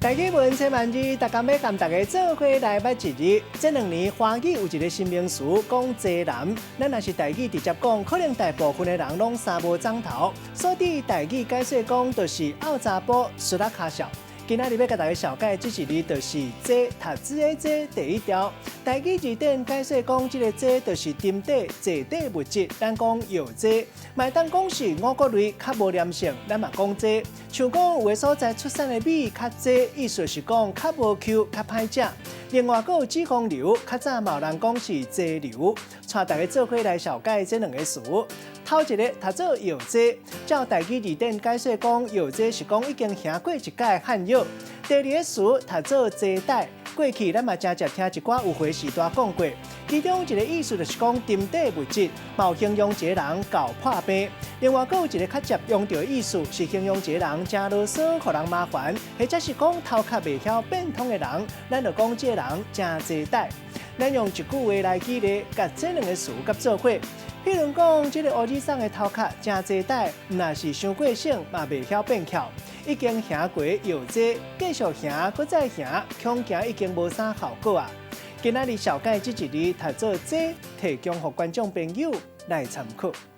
大家问千万字，大家要跟大家做伙来捌一日。这2年华语有一个新名词，讲济南。咱若是台语直接讲，可能大部分的人拢三无掌头，所以台语解说讲就是拗查甫、输啦卡笑。今仔日要甲大家小解这一字，就是“济”，读字的“济”第一条。台语字典解说讲，这个“济”就是沉底、坐底物质，咱讲药济。卖当讲是五穀类较无黏性，咱嘛讲济。像讲有的所在出产的米较济，意思是讲较无 Q、较歹食。另外，还有脂肪瘤，较早嘛有人讲是济瘤。带大家做伙来小解这2个词。头一个读做药济，照台语字典解说讲，药济是讲已经行过一届汉药。第2个词读做济带，过去咱嘛真常听一寡有回时代讲过，其中一个意思就是讲沉底物质，有形容一个人搞破病。另外，还有一个较常用到的意思是形容一个人真啰嗦，互人麻烦，或者是讲头壳袂晓变通的人，咱就讲这个人真济带。咱用一句话来举例，甲这2个词甲做伙。譬如讲，这个乌子桑的头壳真济带，若是伤过省，嘛袂晓变巧，已经行过药济，继续行，搁再行，恐惊已经无啥效果啊。今仔日小解这一字读做济，提供给观众朋友来参考。